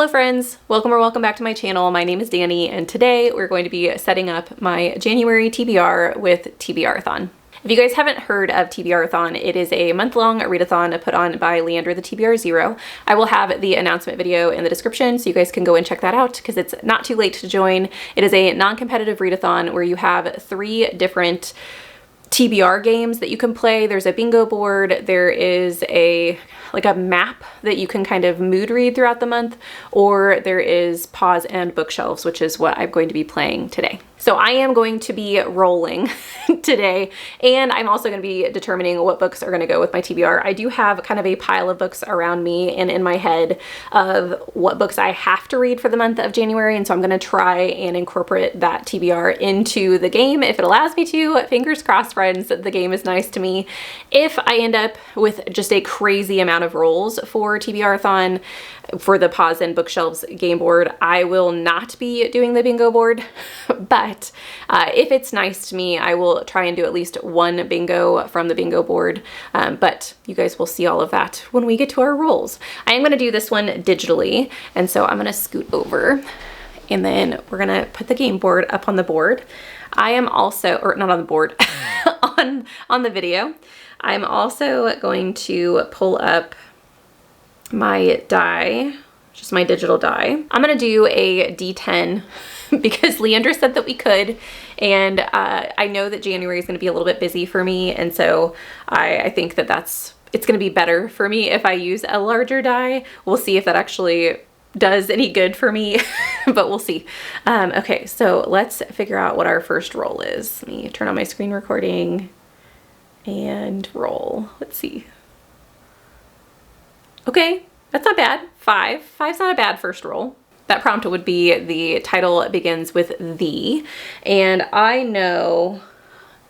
Hello friends, welcome or welcome back to my channel. My name is Danny and today we're going to be setting up my January TBR with TBRathon. If you guys haven't heard of TBRathon, it is a month-long readathon put on by Leander the TBR Zero. I will have the announcement video in the description so you guys can go and check that out because it's not too late to join. It is a non-competitive readathon where you have 3 different TBR games that you can play. There's a bingo board, there is a map that you can kind of mood read throughout the month, or there is Paws and Bookshelves, which is what I'm going to be playing today. So I am going to be rolling today, and I'm also going to be determining what books are going to go with my TBR. I do have kind of a pile of books around me and in my head of what books I have to read for the month of January, and so I'm going to try and incorporate that TBR into the game if it allows me to. Fingers crossed, friends, the game is nice to me. If I end up with just a crazy amount of rolls for TBRathon for the Paws and Bookshelves game board, I will not be doing the bingo board, but if it's nice to me, I will try and do at least one bingo from the bingo board, but you guys will see all of that when we get to our rolls. I am going to do this one digitally, and so I'm going to scoot over, and then we're going to put the game board up on the board. I am also, or not on the board, on the video. I'm also going to pull up my die, just my digital die. I'm gonna do a D10 because Leander said that we could, and I know that January is gonna be a little bit busy for me, and so I think that it's gonna be better for me if I use a larger die. We'll see if that actually does any good for me, but we'll see. Okay, so let's figure out what our first roll is. Let me turn on my screen recording and roll. Let's see. Okay, that's not bad. 5. 5's not a bad first roll. That prompt would be the title begins with "the," and I know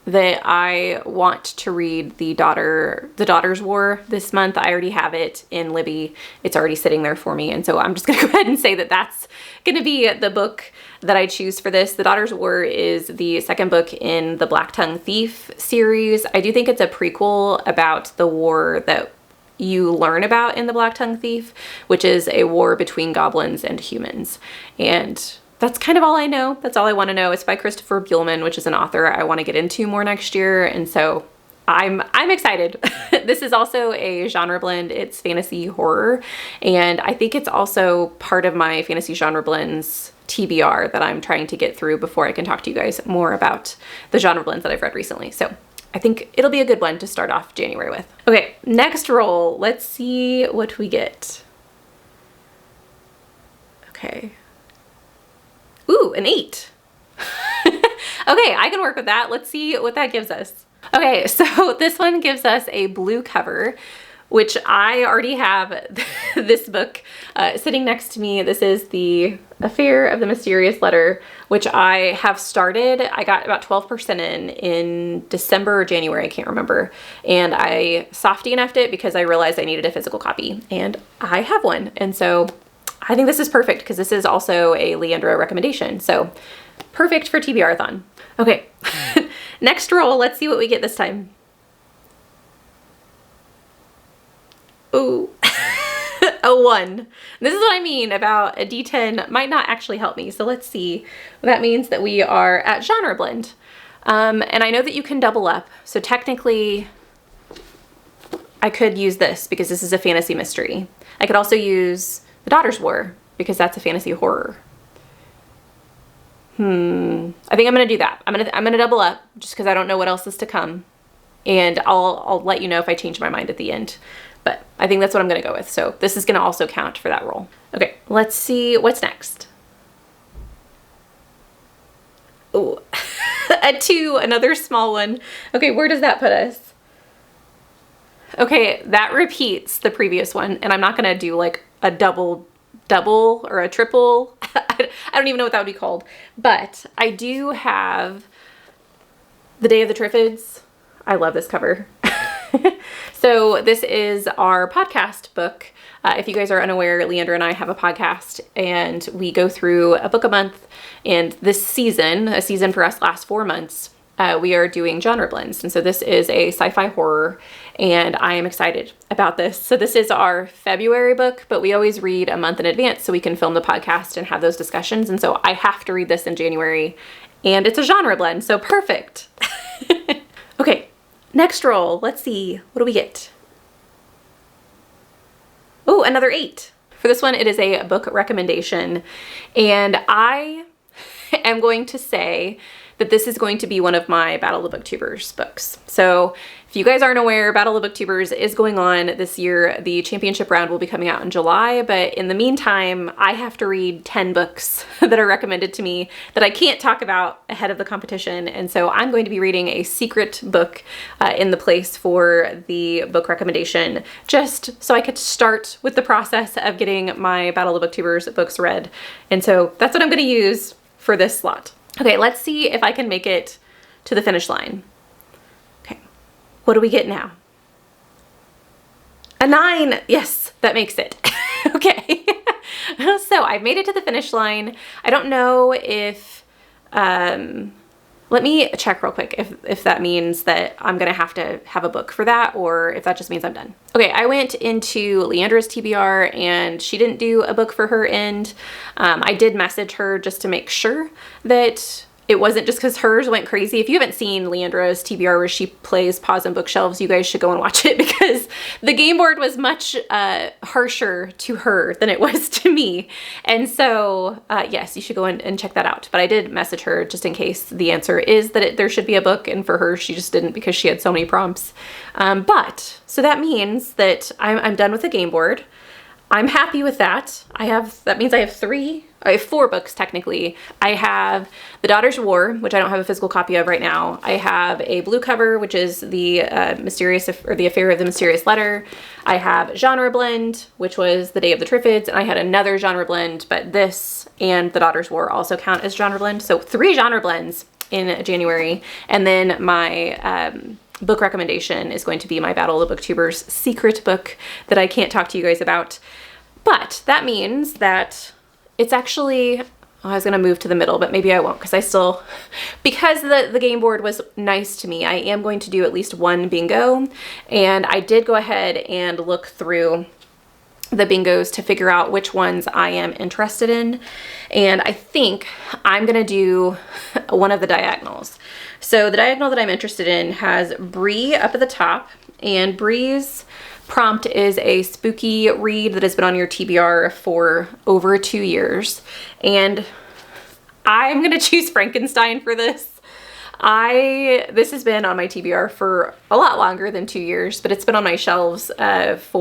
that I want to read the Daughter's War this month. I already have it in Libby. It's already sitting there for me, and so I'm just gonna go ahead and say that that's gonna be the book that I choose for this. The Daughter's War is the second book in the Black Tongue Thief series. I do think it's a prequel about the war that you learn about in the Black Tongue Thief, which is a war between goblins and humans. And that's kind of all I know. That's all I want to know. It's by Christopher Buehlman, which is an author I want to get into more next year. And so I'm excited. This is also a genre blend. It's fantasy horror. And I think it's also part of my fantasy genre blends TBR that I'm trying to get through before I can talk to you guys more about the genre blends that I've read recently. So I think it'll be a good one to start off January with. Okay, next roll. Let's see what we get. Okay. Ooh, an 8. Okay, I can work with that. Let's see what that gives us. Okay, so this one gives us a blue cover, which I already have this book sitting next to me. This is The Affair of the Mysterious Letter, which I have started. I got about 12% in December or January, I can't remember. And I soft DNF'd it because I realized I needed a physical copy, and I have one. And so I think this is perfect because this is also a Leandra recommendation. So perfect for TBRathon. Okay, next roll. Let's see what we get this time. Ooh, a 1. This is what I mean about a D10 might not actually help me. So let's see. That means that we are at genre blend. And I know that you can double up. So technically I could use this because this is a fantasy mystery. I could also use The Daughter's War because that's a fantasy horror. I think I'm gonna do that. I'm gonna double up just because I don't know what else is to come. And I'll let you know if I change my mind at the end. But I think that's what I'm gonna go with. So this is gonna also count for that roll. Okay, let's see what's next. Oh, a 2, another small one. Okay, where does that put us? Okay, that repeats the previous one, and I'm not gonna do like a double or a triple. I don't even know what that would be called, but I do have The Day of the Triffids. I love this cover. So this is our podcast book. If you guys are unaware, Leander and I have a podcast and we go through a book a month, and this season, a season for us lasts 4 months. we are doing genre blends. And so this is a sci-fi horror, and I am excited about this. So this is our February book, but we always read a month in advance so we can film the podcast and have those discussions. And so I have to read this in January, and it's a genre blend, so perfect. Okay, next roll. Let's see, what do we get? Oh, another 8. For this one, it is a book recommendation, and I am going to say that this is going to be one of my Battle of the Booktubers books. So if you guys aren't aware, Battle of the Booktubers is going on this year. The championship round will be coming out in July, but in the meantime, I have to read 10 books that are recommended to me that I can't talk about ahead of the competition. And so I'm going to be reading a secret book in the place for the book recommendation, just so I could start with the process of getting my Battle of the Booktubers books read. And so that's what I'm going to use for this slot. Okay, let's see if I can make it to the finish line. Okay, what do we get now? A 9, yes, that makes it. Okay, so I've made it to the finish line. I don't know if, let me check real quick if that means that I'm gonna have to have a book for that, or if that just means I'm done. Okay, I went into Leandra's TBR and she didn't do a book for her end. I did message her just to make sure that it wasn't just because hers went crazy. If you haven't seen Leandra's TBR where she plays Paws and Bookshelves, you guys should go and watch it, because the game board was much harsher to her than it was to me. And so yes, you should go and check that out. But I did message her just in case the answer is that there should be a book, and for her, she just didn't because she had so many prompts. So that means that I'm done with the game board. I'm happy with that. That means I have 4 books technically. I have The Daughter's War, which I don't have a physical copy of right now. I have a blue cover, which is the the Affair of the Mysterious Letter. I have Genre Blend, which was The Day of the Triffids, and I had another genre blend, but this and The Daughter's War also count as genre blend. So 3 genre blends in January, and then my book recommendation is going to be my Battle of the Booktubers secret book that I can't talk to you guys about. But that means that it's actually, I was gonna move to the middle, but maybe I won't, because because the game board was nice to me, I am going to do at least 1 bingo. And I did go ahead and look through the bingos to figure out which ones I am interested in. And I think I'm gonna do one of the diagonals. So the diagonal that I'm interested in has Bree up at the top, and Bree's prompt is a spooky read that has been on your TBR for over 2 years. And I'm gonna choose Frankenstein for this. This has been on my TBR for a lot longer than 2 years, but it's been on my shelves it's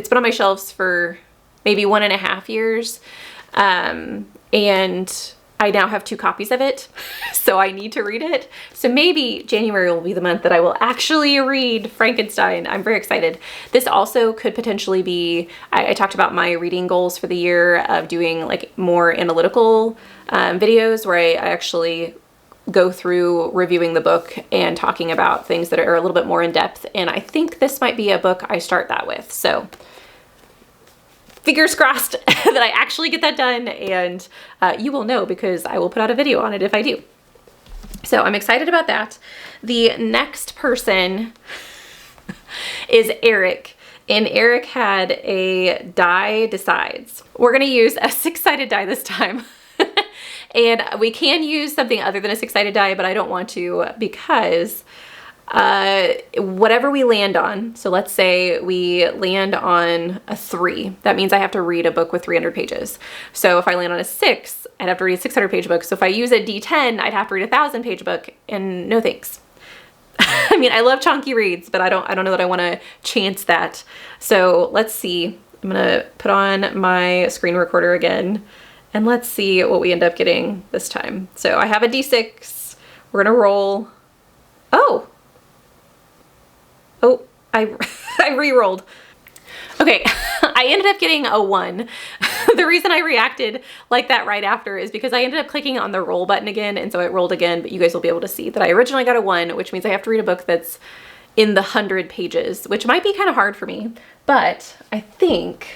been on my shelves for maybe 1.5 years. And I now have 2 copies of it, so I need to read it. So maybe January will be the month that I will actually read Frankenstein. I'm very excited. This also could potentially be, I talked about my reading goals for the year of doing like more analytical videos where I actually go through reviewing the book and talking about things that are a little bit more in depth. And I think this might be a book I start that with. So fingers crossed that I actually get that done, and you will know because I will put out a video on it if I do. So I'm excited about that. The next person is Eric, and Eric had a die decides. We're gonna use a 6-sided die this time. And we can use something other than a 6-sided die, but I don't want to, because whatever we land on, so let's say we land on a 3, that means I have to read a book with 300 pages. So if I land on a 6, I'd have to read a 600-page book. So if I use a D10, I'd have to read a 1,000-page book, and no thanks. I mean, I love chunky reads, but I don't know that I want to chance that. So let's see. I'm gonna put on my screen recorder again, and let's see what we end up getting this time. So I have a D6. We're gonna roll. Oh, I re-rolled. Okay, I ended up getting a 1. The reason I reacted like that right after is because I ended up clicking on the roll button again, and so it rolled again, but you guys will be able to see that I originally got a 1, which means I have to read a book that's in the 100 pages, which might be kind of hard for me, but I think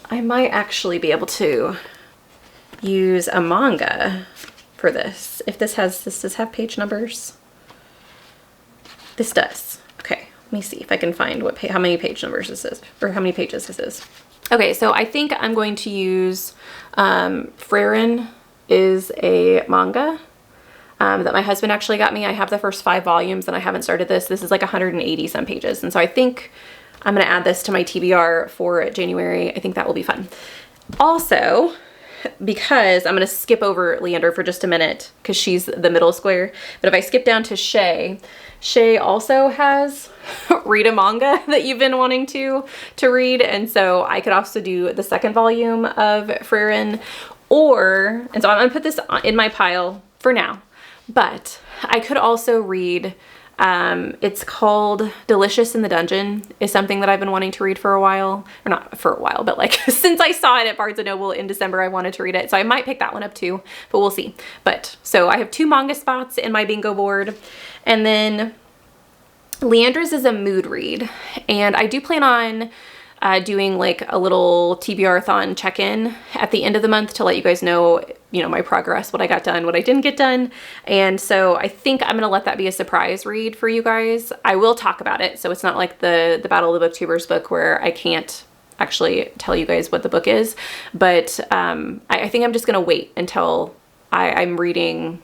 I might actually be able to use a manga for this. If this does have page numbers? This does. Okay, let me see if I can find how many page numbers this is, or how many pages this is. Okay, so I think I'm going to use Frieren is a manga that my husband actually got me. I have the first 5 volumes and I haven't started this. This is like 180 some pages. And so I think I'm gonna add this to my TBR for January. I think that will be fun. Also, because I'm gonna skip over Leander for just a minute because she's the middle square. But if I skip down to Shay also has read a manga that you've been wanting to read. And so I could also do the 2nd volume of Frieren, and so I'm gonna put this in my pile for now. But I could also read, it's called Delicious in the Dungeon, is something that I've been wanting to read for a while. Or not for a while, but like since I saw it at Barnes & Noble in December, I wanted to read it. So I might pick that one up too, but we'll see. But so I have 2 manga spots in my bingo board. And then Leandra's is a mood read. And I do plan on doing like a little TBRathon check-in at the end of the month to let you guys know, my progress, what I got done, what I didn't get done. And so I think I'm gonna let that be a surprise read for you guys. I will talk about it, so it's not like the Battle of the Booktubers book where I can't actually tell you guys what the book is. But I think I'm just gonna wait until I'm reading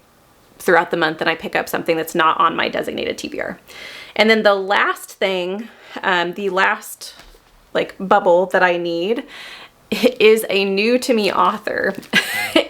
throughout the month and I pick up something that's not on my designated TBR. And then the last thing, the last like bubble that I need is a new to me author.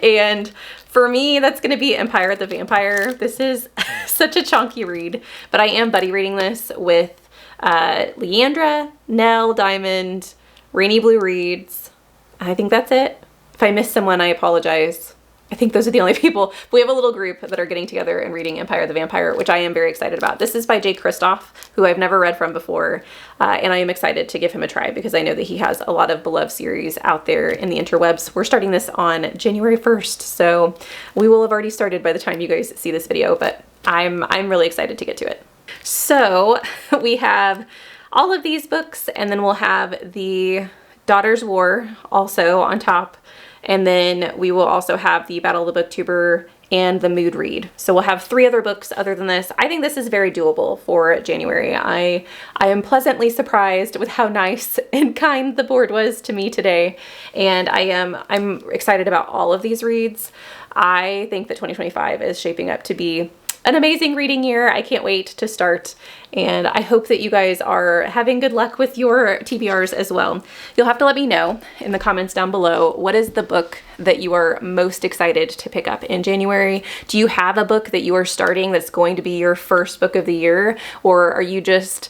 And for me, that's gonna be Empire the Vampire. This is such a chunky read, but I am buddy reading this with Leandra, Nell, Diamond, Rainy Blue Reads. I think that's it. If I missed someone, I apologize. I think those are the only people. We have a little group that are getting together and reading Empire the Vampire, which I am very excited about. This is by Jay Kristoff, who I've never read from before, and I am excited to give him a try because I know that he has a lot of beloved series out there in the interwebs. We're starting this on January 1st, so we will have already started by the time you guys see this video, but I'm really excited to get to it. So we have all of these books, and then we'll have the Daughter's War also on top. And then we will also have the Battle of the Booktuber and the mood read. So we'll have 3 other books other than this. I think this is very doable for January. I am pleasantly surprised with how nice and kind the board was to me today. And I'm excited about all of these reads. I think that 2025 is shaping up to be an amazing reading year. I can't wait to start, and I hope that you guys are having good luck with your TBRs as well. You'll have to let me know in the comments down below, what is the book that you are most excited to pick up in January? Do you have a book that you are starting that's going to be your first book of the year, or are you just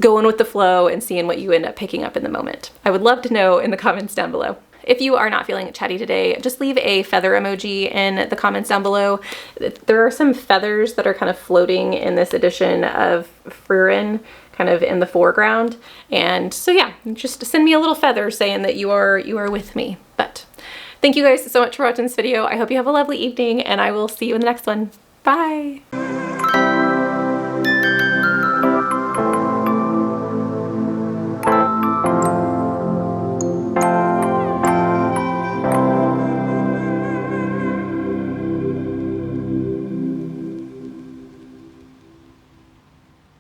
going with the flow and seeing what you end up picking up in the moment? I would love to know in the comments down below. If you are not feeling chatty today, just leave a feather emoji in the comments down below. There are some feathers that are kind of floating in this edition of Frieren, kind of in the foreground. And so yeah, just send me a little feather saying that you are with me. But thank you guys so much for watching this video. I hope you have a lovely evening, and I will see you in the next one. Bye.